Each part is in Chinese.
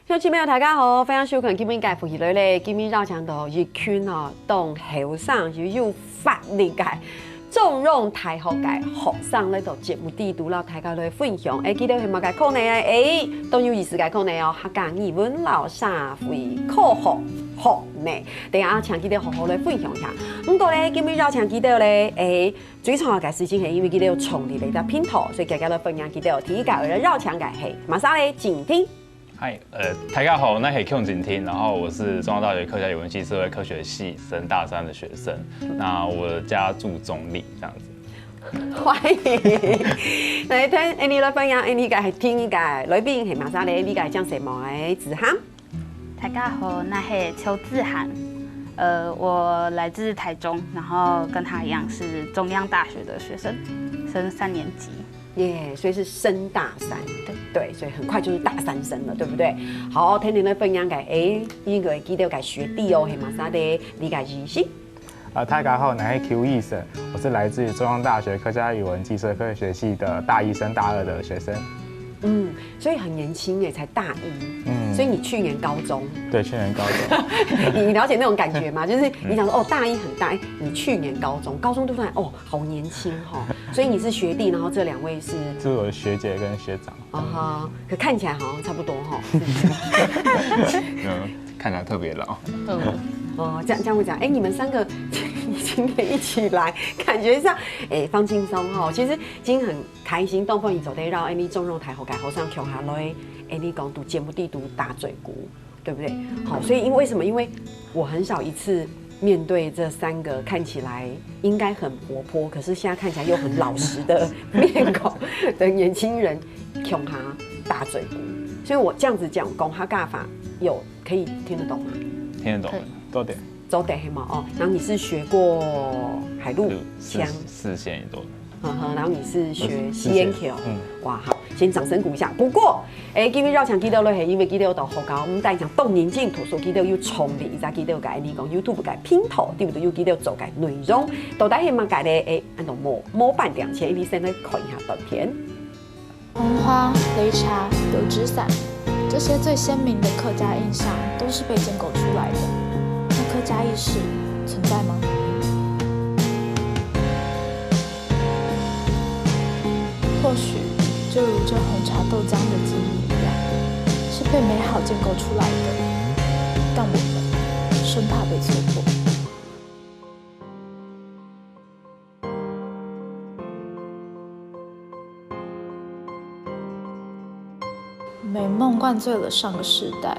乡亲朋友大家好，欢迎收看今日嘅福喜女咧，今日绕墙道日圈哦，當後生就有法律界。縱容大學界學生呢度節目地度，讓大家來分享。記得係乜嘅課呢？都有意思嘅課呢哦，客家語文老師會科學呢。等下請記得好好來分享一下。咁到咧，今日邀請記得咧，最重要嘅事情係因為記得要重疊嚟個拼圖，所以大家來分享記得有提解而邀請嘅係馬上嚟靜聽。嗨，大家好，那是 Q 景聽，然後我是中央大學客家語文系社會科學系升大三的學生，那我家住中壢，這樣子。歡迎，嚟聽你來分享，你嘅係聽嘅裏邊係馬上嚟，你嘅講什麼嘅子涵？大家好，那是邱志涵，我來自台中，然後跟他一樣是中央大學的學生，升3年級。耶，所以是升大三，对，所以很快就是大三生了，对不对？好，聽你咧分享嘅，呢個記得嘅學弟哦，係馬啥的，你嘅知識。大家好，我是 Q 醫生，我是來自中央大學客家語文暨社會科學系的大一升大2的學生。所以很年輕誒，才大一。所以你去年高中。對，去年高中。你了解那種感覺嗎？就是你想說哦，大一很大，你去年高中對不對？哦，好年輕哈。所以你是學弟，然後這兩位是我的學姐跟學長。可看起來好像差不多哈。看起來特別老。這樣會講，你們3個今天一起來，感覺上放輕鬆哈。其實今天很開心，東風雨走得繞，你縱容台後改後上橋下來，你講讀節目地讀打嘴鼓，對不對？好，所以為什麼？因為我很少一次面對這3個看起來應該很活潑，可是現在看起來又很老實的面孔的年輕人，橋下打嘴鼓。所以我這樣子講客家法，有可以聽得懂嗎？聽得懂。多點。走得黑嘛哦，然後你是學過海陸腔4縣也都。然後你是學西煙橋，哇好，先掌聲鼓一下。不過，今日繞牆記得咧係因為記得有到學校，咁但係講動年進圖書記得要重嚟，而家記得有解你講 YouTube 解拼圖，對唔對？要記得有做解內容，到底係乜解咧？按照模板2千，你先來看一下短片。紅花、擂茶、油紙傘，這些最鮮明的客家印象都是被建構出來的。那客家意識存在嗎？或許就如這紅茶豆漿的記憶一樣，是被美好建構出來的，但我們生怕被錯過。美夢灌醉了上個世代，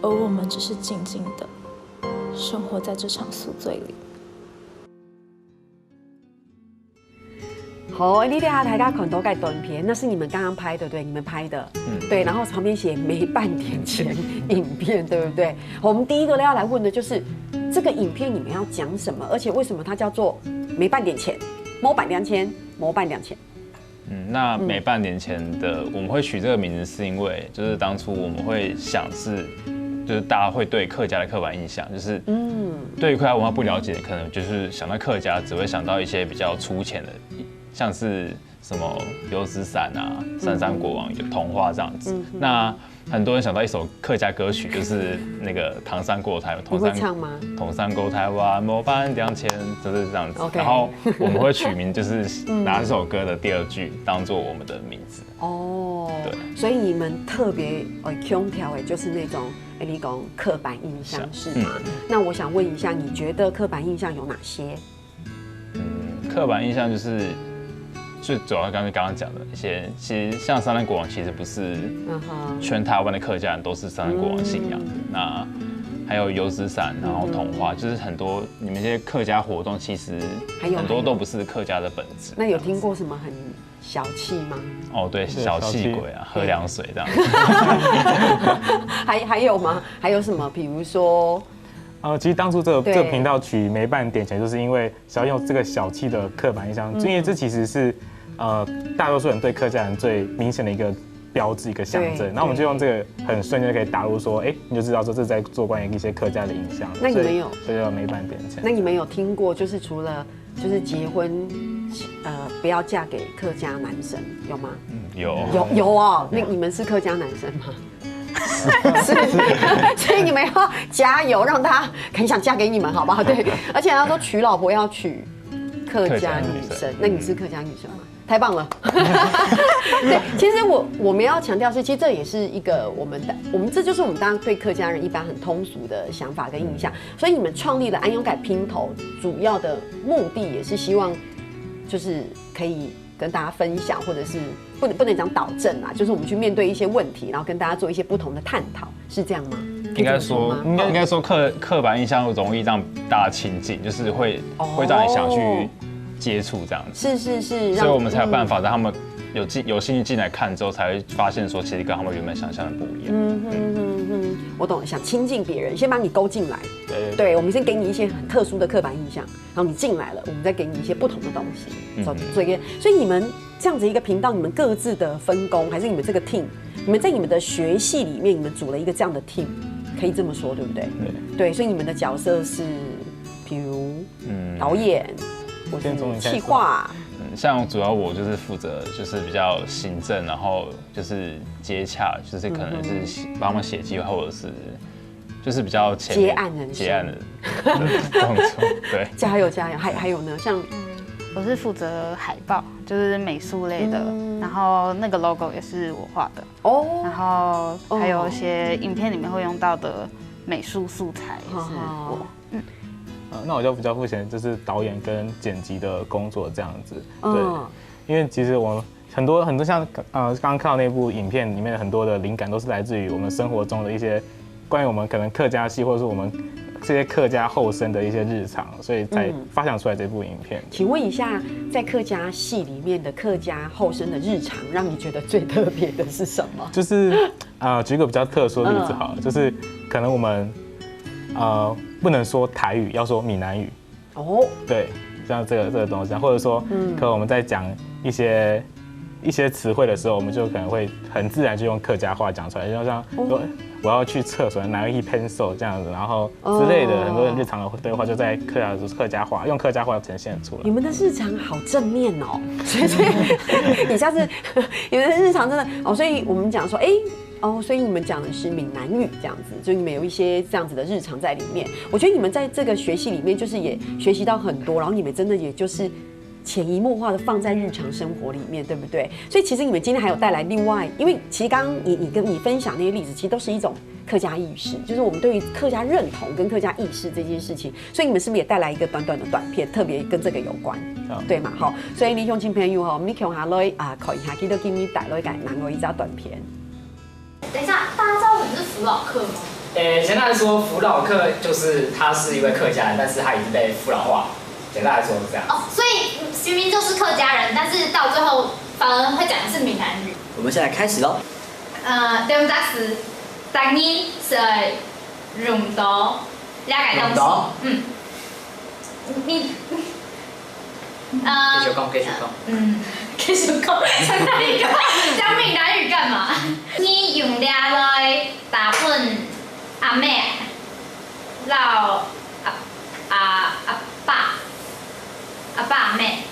而我們只是靜靜的生活在這場宿醉裡。好，你等下大家看到嘅短片，那是你們剛剛拍的，對，你們拍的，對，然後旁邊寫沒半點錢影片，對不對？我們第一個要來問的就是，這個影片你們要講什麼？而且為什麼它叫做沒半點錢？模板2千，模板2千。那沒半年前的我們會取這個名字，是因為就是當初我們會想是，就是大家會對客家的刻板印象，就是對於客家文化不了解，可能就是想到客家只會想到一些比較粗淺的，像是什麼油紙傘啊、三山國王、童話這樣子。那很多人想到一首客家歌曲，就是那個唐山過台，你會唱嗎？唐山過台灣模板2千，就是這樣子。 Okay. 然後我們會取名，就是拿這首歌的第2句當做我們的名字。哦，對，所以你們特別強調誒，就是那種你講刻板印象是嗎？那我想問一下，你覺得刻板印象有哪些？刻板印象就是最主要剛剛講的一些，其實像三山國王，其實不是全台灣的客家人都是三山國王信仰的。那還有油紙傘，然後童話，就是很多你們這些客家活動，其實很多都不是客家的本質。那有聽過什麼很小氣嗎？哦，對，小氣鬼啊，喝涼水這樣子。還有嗎？還有什麼？比如說，其實當初這個頻道取沒半點錢，就是因為想要用這個小氣的刻板印象，因為這其實是大多數人對客家人最明顯的一個標誌、一個象徵。然後我們就用這個很瞬間就可以打入說，你就知道說這是在做關於一些客家的影像。那你們有？所以叫沒半點錢。那你們有聽過，就是除了就是结婚，不要嫁给客家男生，有吗？有哦，那你们是客家男生吗？是，所以你们要加油，让他很想嫁给你们，好不好？对，而且他说娶老婆要娶客家女生，那你是客家女生吗？太棒了！对，其实我们要强调是，其实这也是一个我们这就是我们大家对客家人一般很通俗的想法跟印象。所以你们创立了安永改拼头，主要的目的也是希望就是可以跟大家分享，或者是不能讲导正啊，就是我们去面对一些问题，然后跟大家做一些不同的探讨，是这样吗？应该说刻板印象容易让大家亲近，就是会让你想去接触这样子。是，所以我们才有办法让他们有兴趣进来看之后，才会发现说，其实跟他们原本想象的不一样。我懂了，想亲近别人，先把你勾进来。对，我们先给你一些很特殊的刻板印象，然后你进来了，我们再给你一些不同的东西。所以你们这样子一个频道，你们各自的分工，还是你们这个 team， 你们在你们的学系里面，你们组了一个这样的 team， 可以这么说，对不对？对，所以你们的角色是，比如导演，或是企划。像主要我就是负责就是比较行政，然后就是接洽，就是可能是帮他们写计划，或者是就是比较接案的动作。对，加油！还有呢，像我是负责海报，就是美术类的，然后那个 logo 也是我画的哦，然后还有一些影片里面会用到的美术素材也是我。那我就比较负责就是导演跟剪辑的工作这样子，对，因为其实我很多像刚刚看到那部影片里面很多的灵感都是来自于我们生活中的一些关于我们可能客家系或者是我们这些客家后生的一些日常，所以才发想出来这部影片。请问一下，在客家系里面的客家后生的日常，让你觉得最特别的是什么？就是举个比较特殊的例子好了，就是可能我们不能说台语，要说闽南语。哦，对，像这个东西，或者说，可能我们在讲一些词汇的时候，我们就可能会很自然就用客家话讲出来，就像说我要去厕所，拿一 pencil 这样子，然后之类的很多日常的对话就在客家话用客家话呈现出来。你们的日常好正面哦，所以你下次你们的日常真的哦，所以我们讲说，所以你们讲的是闽南语这样子，就你们有一些这样子的日常在里面。我觉得你们在这个学习里面，就是也学习到很多，然后你们真的也就是潜移默化的放在日常生活里面，对不对？所以其实你们今天还有带来另外，因为其实刚刚你分享那些例子，其实都是一种客家意识，就是我们对于客家认同跟客家意识这件事情。所以你们是不是也带来一个短短的短片，特别跟这个有关，对嘛？好，所以你乡亲朋友哈，我们看下来看一下，记得给你带来个难过一张短片。等一下，大家知道什么是扶老客吗？简单来说，扶老客就是他是一位客家人，但是他已经被扶老化。简单来说是这样。所以明明就是客家人，但是到最后反而会讲的是闽南语。我们现在开始喽。对，我们是当年是用到两个东西。你继续讲。继续讲，讲闽南语干嘛？你用俩来打本阿妹，老阿爸阿妹，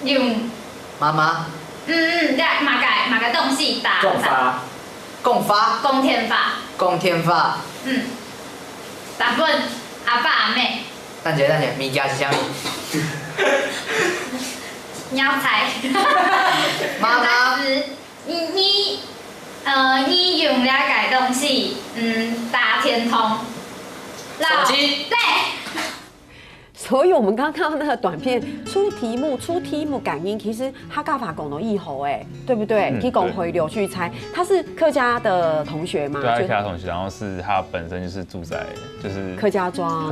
用妈妈。马个东西打供天发。打本阿爸阿妹。等下，物件是啥物？鸟菜。妈妈。你用两个东西，打天通。手机。对。所以我们刚刚看到那个短片出题目感应，其实他干法讲到一猴对不对？去讲回流去猜，他是客家的同学吗？对，他是客家同学，然后是他本身就是住在就是客家庄，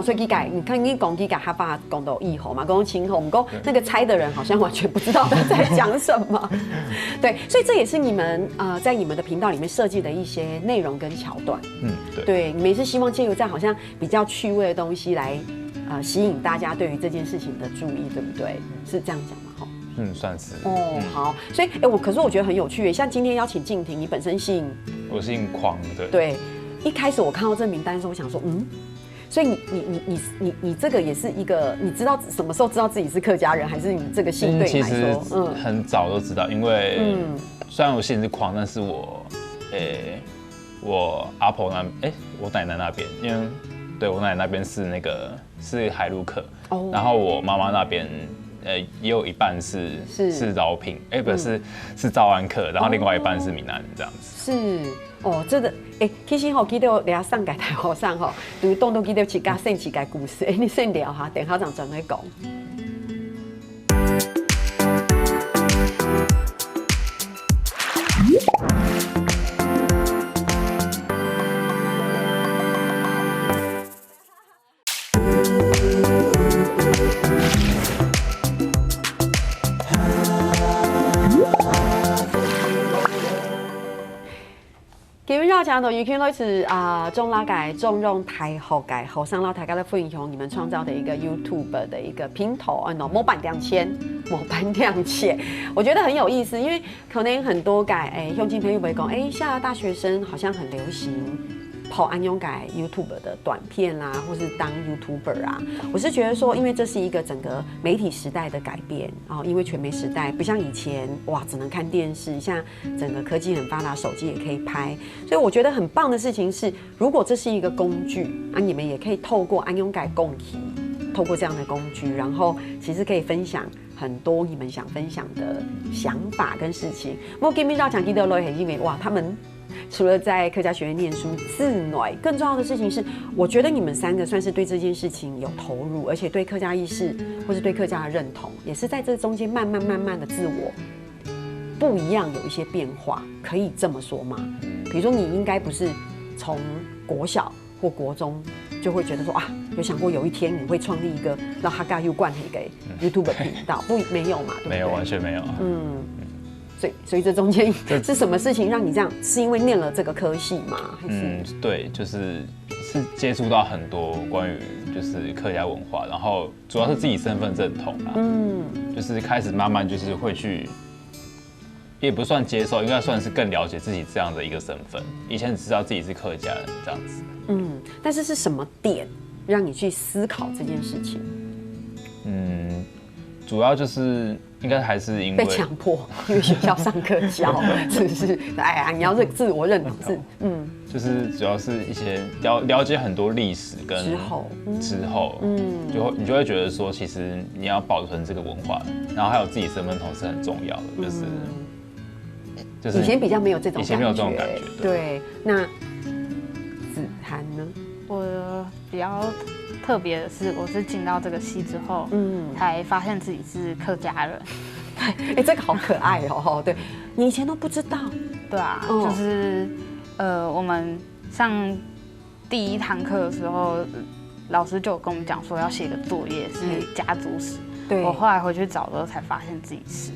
所以你看你讲他爸讲到一猴嘛，讲清吼，我们讲那个猜的人好像完全不知道他在讲什么。对，所以这也是你们在你们的频道里面设计的一些内容跟桥段。对，你们也是希望借由这样好像比较趣味的东西来。吸引大家对于这件事情的注意，对不对？是这样讲吗？算是。好，所以可是我觉得很有趣像今天邀请静婷，你本身姓？我姓匡，对。对，一开始我看到这名单的时候，我想说，所以你这个也是一个，你知道什么时候知道自己是客家人，还是你这个姓对你来说，其实很早都知道，因为虽然我姓是匡，但是我阿婆我奶奶那边，因为对我奶奶那边是海陆客，然后我妈妈那边也有一半是饶平，不是诏安客，然后另外一半是闽南人这样子。是这个其实记得你上台台后上就都记得一家生一家故事，你先聊哈，等校长转来讲。讲到余圈类似中拉改重用台后改后上到台家的分享，你们创造的一个 YouTube 的一个平头模板亮切，我觉得很有意思，因为可能很多改兄弟朋友会讲现在大学生好像很流行跑安用改 YouTube 的短片啦，或是当 YouTuber 啊，我是觉得说，因为这是一个整个媒体时代的改变因为全媒时代不像以前只能看电视，像整个科技很发达，手机也可以拍，所以我觉得很棒的事情是，如果这是一个工具你们也可以透过安用改共体，透过这样的工具，然后其实可以分享很多你们想分享的想法跟事情。我今天要讲的很因为他们除了在客家学院念书之外，更重要的事情是，我觉得你们三个算是对这件事情有投入，而且对客家意识或是对客家的认同，也是在这中间慢慢的自我不一样，有一些变化，可以这么说吗？比如说你应该不是从国小或国中就会觉得说有想过有一天你会创立一个让哈嘎 U 冠一个 YouTube 频道，没有嘛？对不对？没有，完全没有所以这中间是什么事情让你这样？是因为念了这个科系吗？还是对，是接触到很多关于就是客家文化，然后主要是自己身份认同啦，就是开始慢慢就是会去，也不算接受，应该算是更了解自己这样的一个身份。以前只知道自己是客家人这样子，但是什么点让你去思考这件事情？主要就是应该还是因为被强迫，因为学校上课教，是不是？你要自我认同就是主要是一些了解很多历史跟之后，你就会觉得说，其实你要保存这个文化，然后还有自己身份认同是很重要的，就是以前比较没有这种感觉，以前没有这种感觉，对。那子涵呢？我比较特别的是，我是进到这个系之后，才发现自己是客家人。对，这个好可爱哦。对，你以前都不知道。对啊，就是我们上第一堂课的时候，老师就有跟我们讲说要写个作业是家族史。对，我后来回去找的时候才发现自己是，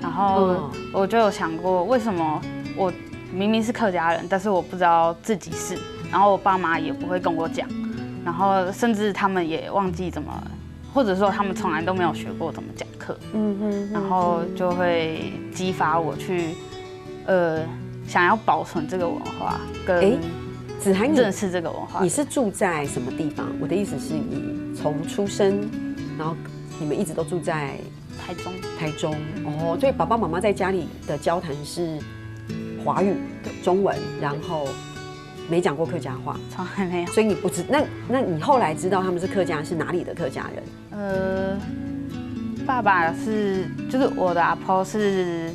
然后我就有想过，为什么我明明是客家人，但是我不知道自己是，然后我爸妈也不会跟我讲。然后甚至他们也忘记怎么，或者说他们从来都没有学过怎么讲课，然后就会激发我去，想要保存这个文化，跟子涵认识这个文化。你是住在什么地方？我的意思是你从出生，然后你们一直都住在台中所以爸爸妈妈在家里的交谈是华语、中文，然后没讲过客家话，从来没有。所以你不知那你后来知道他们是客家人，是哪里的客家人？爸爸就是我的阿婆是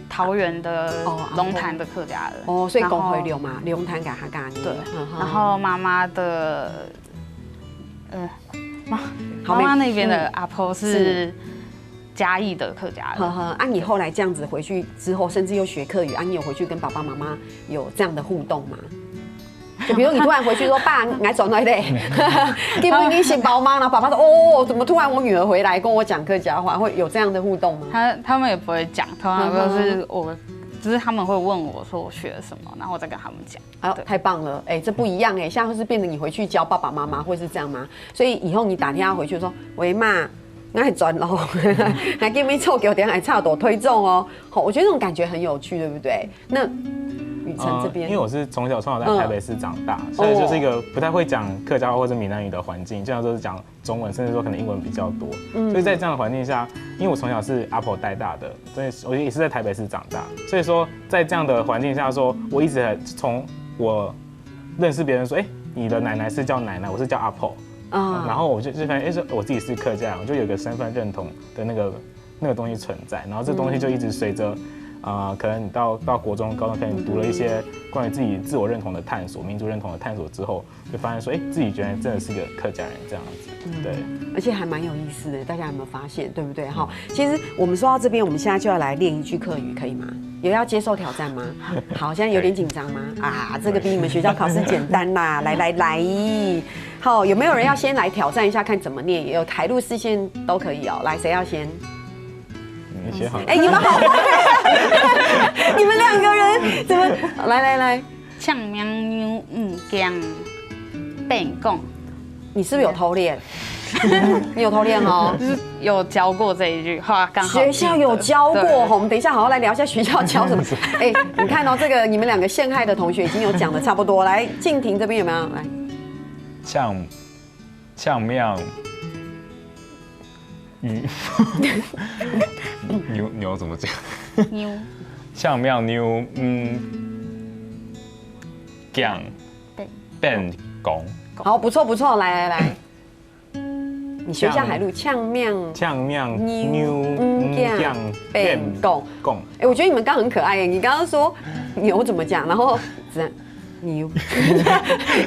桃园的龙潭的客家人所以公回流嘛，龙潭给客家人。对，然后妈妈的妈妈那边的阿婆是嘉义的客家人。你后来这样子回去之后，甚至又学客语，你有回去跟爸爸妈妈有这样的互动吗？就比如你突然回去说爸，你来转来嘞，给不你写包吗？然后爸爸说怎么突然我女儿回来跟我讲客家话，会有这样的互动吗？他们也不会讲，通常都是只是他们会问我说我学了什么，然后我再跟他们讲。太棒了，这不一样现在是变成你回去教爸爸妈妈，会是这样吗？所以以后你打电话回去说，喂妈，我来转咯，还给你凑给我点来差多推重哦。好，我觉得这种感觉很有趣，对不对？那雨辰这边？因为我是从小在台北市长大，所以就是一个不太会讲客家话或者闽南语的环境，这样都是讲中文，甚至说可能英文比较多。所以在这样的环境下，因为我从小是阿婆带大的，所以我也是在台北市长大，所以说在这样的环境下说，我一直从我认识别人说，你的奶奶是叫奶奶，我是叫阿婆。然后我就发现，说我自己是客家人，我就有个身份认同的那个东西存在，然后这东西就一直随着，可能你到国中、高中，可能你读了一些关于自己自我认同的探索、民族认同的探索之后，就发现说，自己原来真的是个客家人这样子，对，而且还蛮有意思的，大家有没有发现，对不对？哈，其实我们说到这边，我们现在就要来练一句客语，可以吗？有要接受挑战吗？好，现在有点紧张吗？这个比你们学校考试简单啦！来，好，有没有人要先来挑战一下，看怎么念？也有台路视线都可以哦。来，谁要先？你先好。你们好，你们2个人怎么？来，呛喵妞姜变讲，你是不是有偷练？你有偷练哦，就是有教过这一句话，刚好学校有教过。我们等一下好好来聊一下学校教什么。你看到这个你们2个陷害的同学已经有讲的差不多。来，静婷这边有没有？来，呛妙牛怎么讲？妞呛妙妞姜变公。好，不错，来。你学校海陆呛面妞酱变贡。我觉得你们刚很可爱耶。你刚刚说牛怎么讲，然后牛，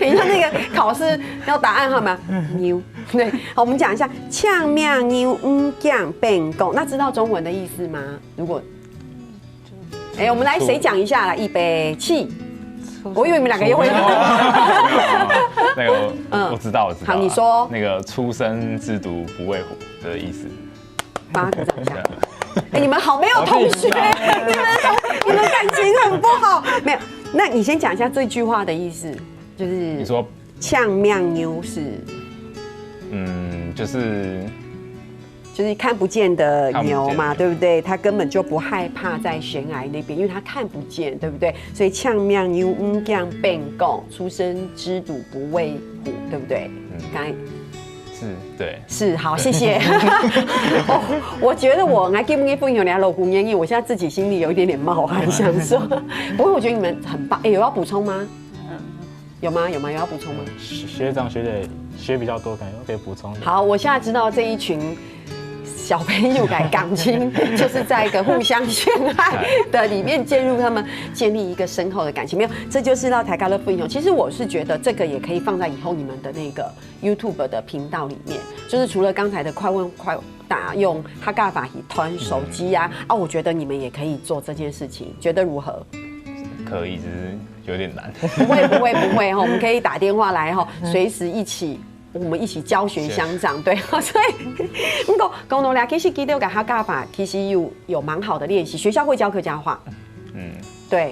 你看那个考试要答案好吗？牛，对，好，我们讲一下呛面妞酱变贡。那知道中文的意思吗？如果，我们来谁讲一下来，预备起。我以为你们2个又会。那个，我知道。好，你说。那个初生之犊不畏虎的意思。帮他鼓掌一下。你们好没有同学，你们感情很不好。没有，那你先讲一下这句话的意思，就是你说呛面妞是，就是看不见的牛嘛，对不对？他根本就不害怕在悬崖那边，因为他看不见，对不对？所以呛面牛姜变贡，出生之犊不畏虎，对不对？刚才对，是好，谢谢。我觉得我还给不给分享俩老姑娘，因为我现在自己心里有一点冒汗，想说。不过我觉得你们很棒，有要补充吗？有吗？有要补充吗？学长学姐学比较多，可能可以补充。好，我现在知道这一群小朋友感情就是在一个互相陷害的里面介入，他们建立一个深厚的感情。没有，这就是让台咖乐分享。其实我是觉得这个也可以放在以后你们的那个 YouTube 的频道里面，就是除了刚才的快问快答用哈嘎法团手机啊，我觉得你们也可以做这件事情，觉得如何？可以，只是有点难。不会哈，我们可以打电话来哈，随时我们一起教学相长，对，所以不过公农俩其实记得给他教法，其实有蛮好的练习。学校会教客家话，对，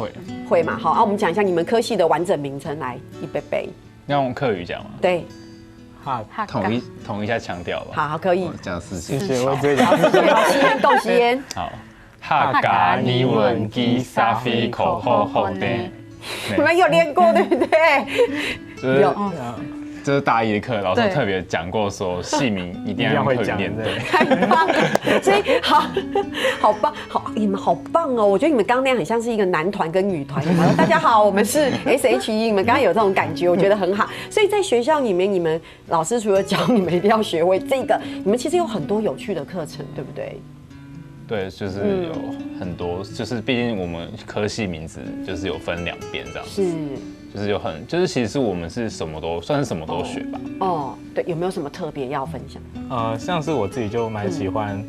会嘛。好，我们讲一下你们科系的完整名称，来，预备备。要用客语讲吗？对，统一下腔调吧。好，可以。这样事情。谢谢，我直接讲。好，吸烟，动吸烟。好，客家语文基沙菲口好好的。你们有练过对不对？有。这是大一的课，老师特别讲过说，戏名一定要用客语念，对，太棒了，所以好棒，你们好棒哦！我觉得你们刚刚那样很像是一个男团跟女团，大家好，我们是 SHE， 你们刚刚有这种感觉，我觉得很好。所以在学校里面，你们老师除了教你们一定要学会这个，你们其实有很多有趣的课程，对不对？对，就是有很多，就是毕竟我们科系名字就是有分2边这样子。是。就是其实我们是算是什么都学吧。对，有没有什么特别要分享？像是我自己就蛮喜欢，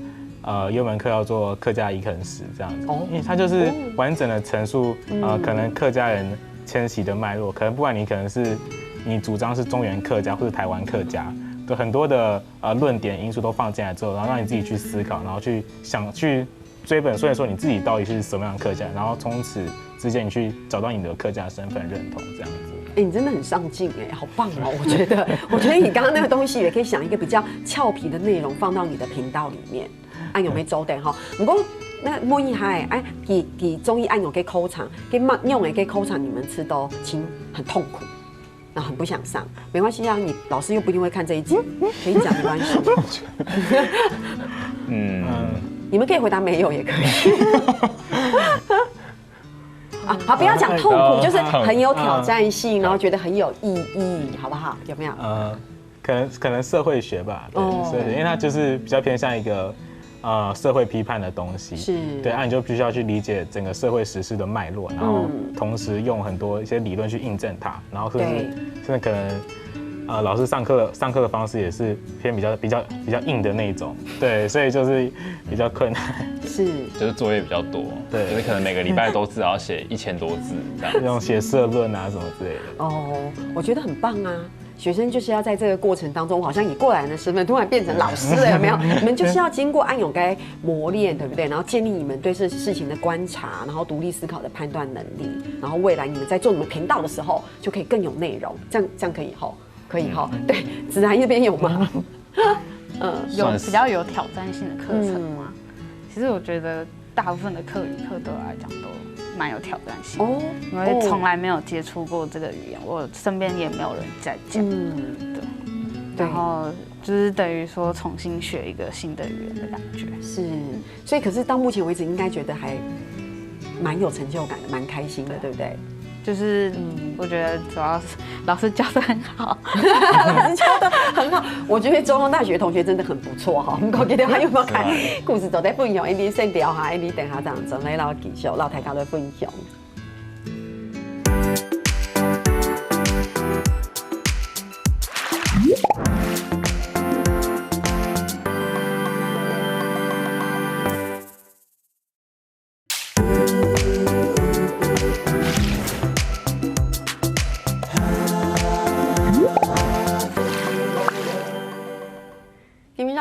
有门课要做客家移垦史这样子，因为它就是完整的陈述，可能客家人迁徙的脉络，可能不管你可能是你主张是中原客家或是台湾客家，有很多的论点因素都放进来之后，然后让你自己去思考，然后去追本，所以说你自己到底是什么样的客家，然后从此之间你去找到你的客家身份认同这样子。你真的很上进好棒哦！我觉得你刚刚那个东西也可以想一个比较俏皮的内容放到你的频道里面，有没有周的哈？不过那摸一海哎，给中医按钮给口场，给慢用给口场，你们吃都亲很痛苦，然后很不想上，没关系啊，你老师又不一定会看这一集，可以讲没关系。你们可以回答没有也可以。啊，好，不要讲痛苦，就是很有挑战性，然后觉得很有意义，好不好？有没有？可能社会学吧，对，因为它就是比较偏向一个社会批判的东西，是对，你就必须要去理解整个社会时事的脉络，然后同时用很多一些理论去印证它，然后甚至可能。老师上课的方式也是偏比较硬的那一种，对，所以就是比较困难，就是作业比较多，对，就是可能每个礼拜都至少要写1000多字这样，那种写社论啊什么之类的。哦，我觉得很棒啊。学生就是要在这个过程当中，好像以过来人的身份突然变成老师了，有没有？你们就是要经过安永该磨练，对不对？然后建立你们对这事情的观察，然后独立思考的判断能力，然后未来你们在做你们频道的时候，就可以更有内容，这样可以吼。可以哈，对，子涵那边有吗？有比较有挑战性的课程吗？其实我觉得大部分的客语课对我来讲都蛮有挑战性的，因为从来没有接触过这个语言，我身边也没有人在讲，对，然后就是等于说重新学一个新的语言的感觉。是，所以可是到目前为止，应该觉得还蛮有成就感的，蛮开心的，对不对？就是我觉得主要是老师教的很好，老师教的很好。我觉得中央大学同学真的很不错哈。唔該，記得有沒有看故事就在分享，你先調下，你等下這樣做，你老繼續老大家來分享。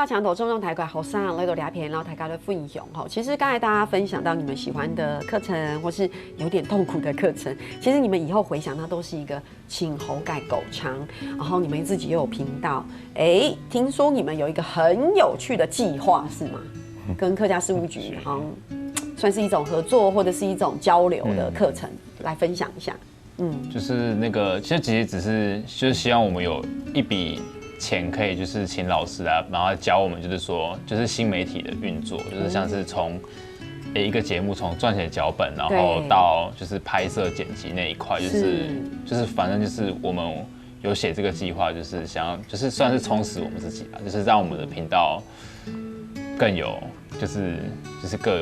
墙头中用台怪好上来到聊天，然后大家的分享哈。其实刚才大家分享到你们喜欢的课程，或是有点痛苦的课程，其实你们以后回想，它都是一个请猴改狗肠。然后你们自己又有频道，听说你们有一个很有趣的计划是吗？跟客家事务局好像算是一种合作或者是一种交流的课程，来分享一下。就是那个，其实只是就是希望我们有一笔钱可以就是请老师啊，然后教我们就是说就是新媒体的运作，就是像是从一个节目从撰写脚本，然后到就是拍摄剪辑那一块，就是反正就是我们有写这个计划，就是想要就是算是充实我们自己吧，就是让我们的频道更有就是各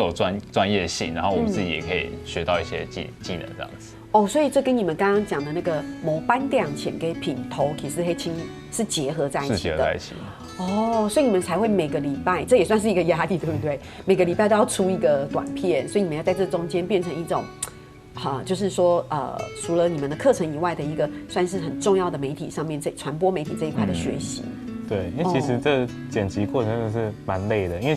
有专业性，然后我们自己也可以学到一些技能这样子。所以这跟你们刚刚讲的那个某班量钱给品头，其实黑青是结合在一起的。是结合在一起。所以你们才会每个礼拜，这也算是一个压力，对不对？每个礼拜都要出一个短片，所以你们要在这中间变成一种，就是说除了你们的课程以外的一个算是很重要的媒体上面传播媒体这一块的学习。对，因为其实这剪辑过程真的是蛮累的，因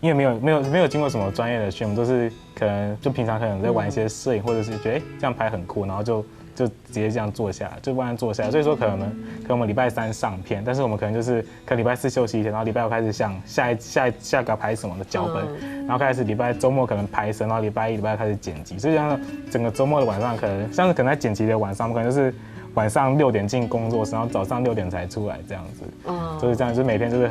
为没有经过什么专业的训练，我们都是可能就平常可能在玩一些摄影，或者是觉得这样拍很酷，然后就直接这样做下来，就慢慢做下来。所以说可能我们礼拜3上片，但是我们可能就是可能礼拜4休息一天，然后礼拜5开始想下个拍什么的脚本，然后开始周末可能拍摄，然后礼拜1、礼拜2开始剪辑。所以这样整个周末的晚上可能在剪辑的晚上，我们可能就是晚上6点进工作室，然后早上6点才出来这样子。就是这样，就是每天就是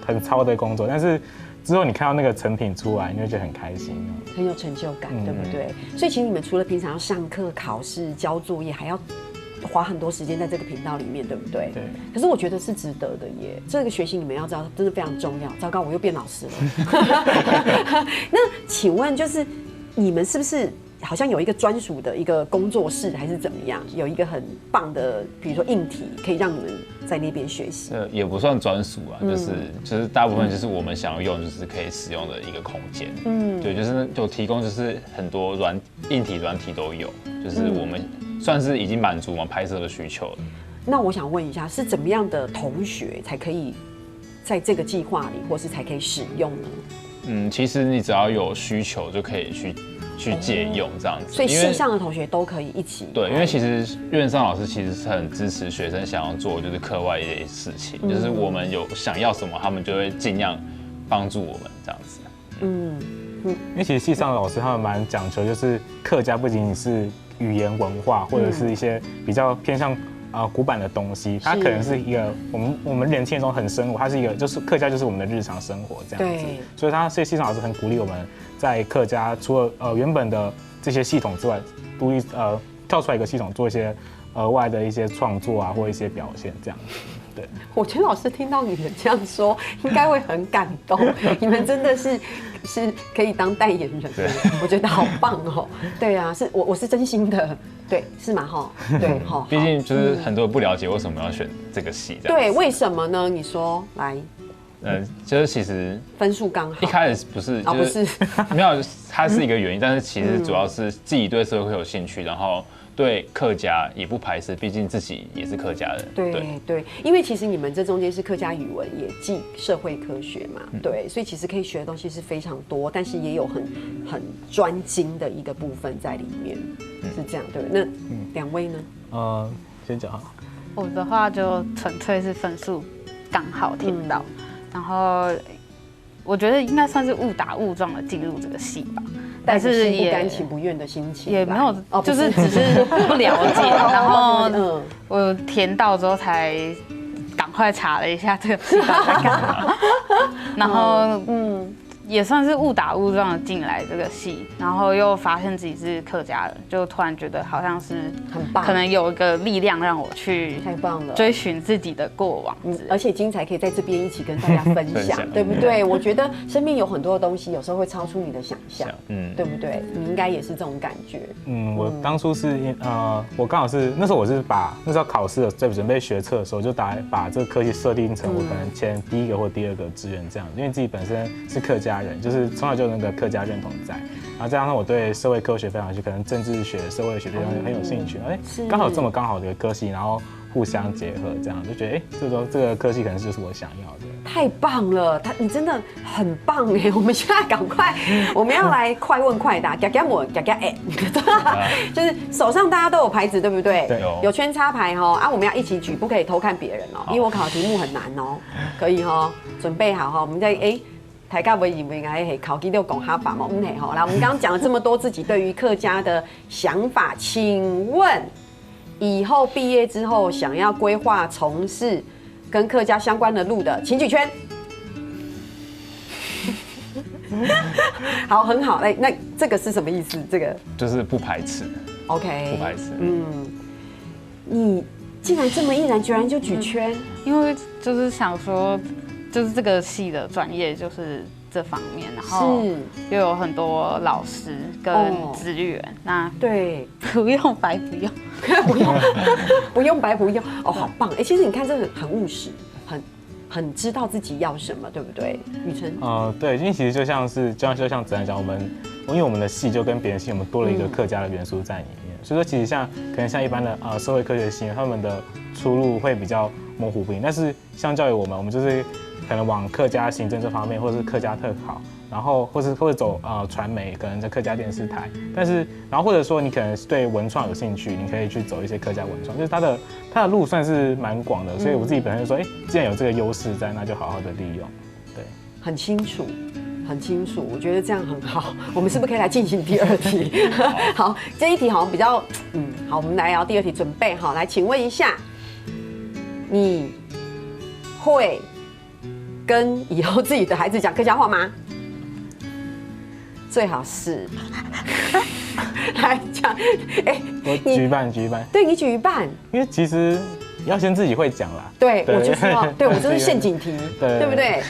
很操的工作，但是之后你看到那个成品出来，你会觉得很开心，很有成就感，对不对？所以其实你们除了平常要上课、考试、交作业，还要花很多时间在这个频道里面，对不对？对。可是我觉得是值得的耶，这个学习你们要知道，真的非常重要。糟糕，我又变老师了。那请问，就是你们是不是好像有一个专属的一个工作室，还是怎么样？有一个很棒的，比如说硬体，可以让你们在那边学习。也不算专属啊，就是大部分就是我们想要用，就是可以使用的一个空间。对，就提供就是很多硬体、软体都有，就是我们算是已经满足我们拍摄的需求了。那我想问一下，是怎么样的同学才可以在这个计划里，或是才可以使用呢？其实你只要有需求就可以去借用这样子，所以系上的同学都可以一起。对，因为其实院上老师其实是很支持学生想要做就是课外一些事情，就是我们有想要什么，他们就会尽量帮助我们这样子。因为其实系上的老师他们蛮讲求，就是客家不仅仅是语言文化，或者是一些比较偏向古板的东西，它可能是一个我们年轻人中很生活，它是一个就是客家就是我们的日常生活这样子。所以系上老师很鼓励我们在客家除了原本的这些系统之外，独立跳出来一个系统做一些额外的一些创作啊，或一些表现这样子。对，我觉得老师听到你们这样说，应该会很感动。你们真的是可以当代言人的，我觉得好棒哦。对啊，我是真心的，对，是吗？哈，对哈。毕竟就是很多人不了解为什么要选这个系，对，为什么呢？你说来。就是其实分数刚好，一开始不是，不是没有，它是一个原因，但是其实主要是自己对社会有兴趣，然后对客家也不排斥，毕竟自己也是客家人。对，因为其实你们这中间是客家语文也记社会科学嘛，对，所以其实可以学的东西是非常多，但是也有很专精的一个部分在里面，是这样对。那两位呢？先讲哈。我的话就纯粹是分数刚好听到。然后我觉得应该算是误打误撞的进入这个系吧，但是也不甘情不愿的心情，也没有，就是只是不了解，然后我填到之后才赶快查了一下这个系到底在干嘛，然后也算是误打误撞的进来这个系，然后又发现自己是客家人，就突然觉得好像是很棒，可能有一个力量让我去太棒了，追寻自己的过往，而且精彩可以在这边一起跟大家分享，对不对？我觉得生命有很多的东西，有时候会超出你的想象，对不对？你应该也是这种感觉。我当初是我刚好是那时候我是那时候考试在准备学测的时候，就把这个科系设定成我可能前第一个或第二个志愿这样，因为自己本身是客家人，就是从小就有那个客家认同在，然后再加上我对社会科学非常有兴趣，可能政治学、社会学这些东西很有兴趣，刚好这么刚好的一个科系，然后互相结合，这样就觉得这个科系可能就是我想要的。太棒了，你真的很棒哎！我们现在赶快，我们要来快问快答，就是手上大家都有牌子，对不对？对，有圈插牌哈我们要一起举，不可以偷看别人哦，因为我考的题目很难哦，可以哈，准备好哈，我们在大家不应该考几条讲哈法嘛？来，我们刚刚讲了这么多自己对于客家的想法，请问以后毕业之后想要规划从事跟客家相关的路的，请举圈。好，很好，那这个是什么意思？这个就是不排斥。OK， 不排斥。你竟然这么毅然决然就举圈，因为就是想说。就是这个系的专业就是这方面，然后又有很多老师跟资源，那对不用白不用，不用白不用哦，好棒！其实你看这个很务实，很知道自己要什么，对不对？雨辰，对，因为其实就像子安讲，因为我们的系就跟别的系，我们多了一个客家的元素在里面，所以说其实可能像一般的社会科学系，他们的出路会比较模糊不清，但是相较于我们就是可能往客家行政这方面，或者是客家特考，然后或者走传媒，可能在客家电视台，然后或者说你可能对文创有兴趣，你可以去走一些客家文创，就是它的路算是蛮广的，所以我自己本身就说，既然有这个优势在，那就好好的利用，对，很清楚。很清楚，我觉得这样很好。我们是不是可以来进行第二题？好，这一题好像比较，好，我们来第二题，准备好，来，请问一下，你会跟以后自己的孩子讲客家话吗？最好是来讲，我举一半，对你举一半，因为其实要先自己会讲啦。对，我就是要，对我就是陷阱题，对不对？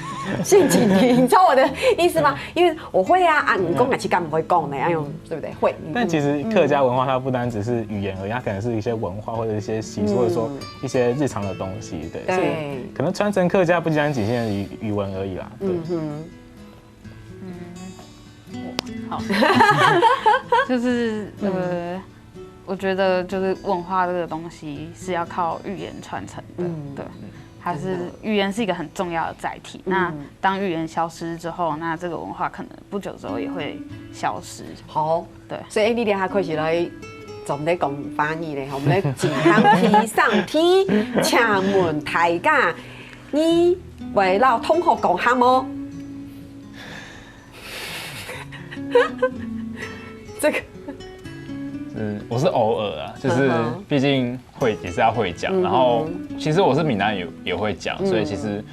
陷阱题，你知道我的意思吗？因为我会啊，你讲其实不会讲的，用对不对？会。但其实客家文化它不单只是语言而已，它可能是一些文化或者一些习俗，或者说一些日常的东西，对。所以可能传承客家不仅仅限于语文而已啦。好，就是我觉得就是文化这个东西是要靠语言传承的，对，它是语言是一个很重要的载体。那当语言消失之后，那这个文化可能不久之后也会消失。好，对，所以你哋还可以来总在讲翻译咧，我们来健康题上题，请问大家，你为了同學講下麼？这个。我是偶尔啊，就是毕竟也是要会讲，然后其实我是闽南语也会讲，所以其实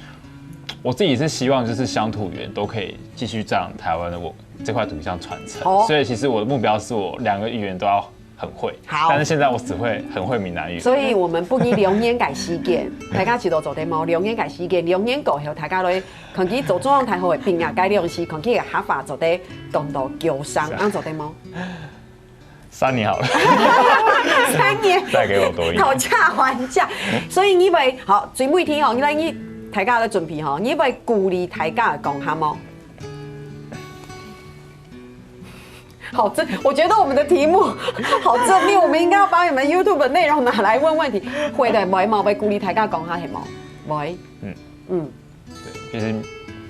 我自己是希望就是乡土语言都可以继续让台湾的这块土地上传承，所以其实我的目标是我2个语言都要很会，但是现在我只会很会闽南语，所以我们不以2年改时间，大家一路做题目，2年改时间，2年过后大家来可以做中央台后的兵啊，改良时可以合法做的共同交商，安做题目。3年好了，3年，再给我多一点，讨价还价。所以你会好，最每天吼，你大家在准备吼，你会鼓励大家讲哈吗？好我觉得我们的题目好正面，我们应该要把你们 YouTube 的内容拿来问问题。会的，不会鼓励大家讲哈，是吗？不会。对，其实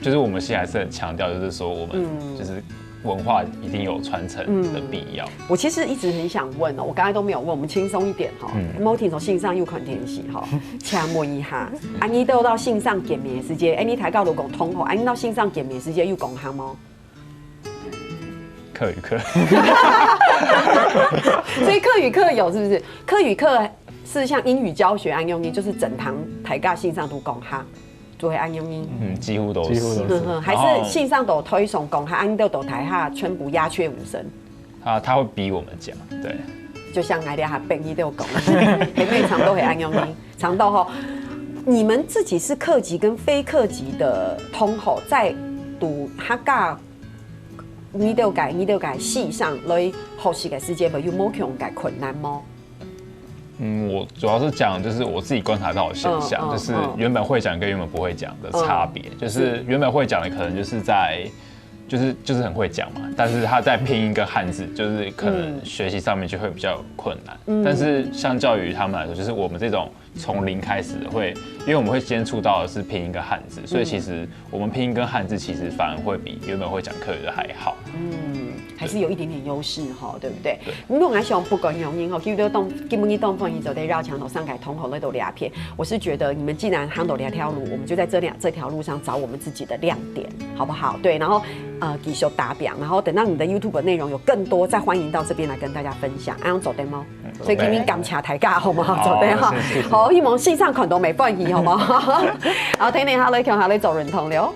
就是我们现在还是很强调，就是说我们就是。文化一定有传承的必要。我其实一直很想问哦，我刚才都没有问，我们轻松一点哈。Martin 从线上又看天气哈，请问一下，你都到线上见面的时间，你台教如讲通吼，你到线上见面的时间又讲哈吗？课与课，所以课与课有是不是？课与课是像英语教学安用音，就是整堂台教线上都讲哈。就会安用音，几乎都是，还是线上都推崇讲哈，安都都台下全部鸦雀无声。他会逼我们讲，对，就像爱聊哈北语都有讲，黑妹常都会安用音，常到吼。你们自己是客级跟非客级的通吼，在读客家，你都改系上来学习的世界，有冇强改困难吗？我主要是讲就是我自己观察到的现象，就是原本会讲跟原本不会讲的差别。就是原本会讲的可能就是在，就是很会讲嘛，但是他在拼音跟汉字，就是可能学习上面就会比较困难。但是相较于他们来说，就是我们这种从零开始的因为我们会接触到的是拼音跟汉字，所以其实我们拼音跟汉字其实反而会比原本会讲客语的还好。还是有一点点优势哈，对不对？如果我想不管用音哈，基本你东方一走在绕墙头上改通口那都俩片，我是觉得你们既然handle两条路，我们就在这条路上找我们自己的亮点，好不好？对，然后继续打表，然后等到你的 YouTube 内容有更多，再欢迎到这边来跟大家分享。安走对吗？所以今天感谢大家好吗？走对哈，好，希望线上看到没问题好吗？然后听你下来看下来做认同了。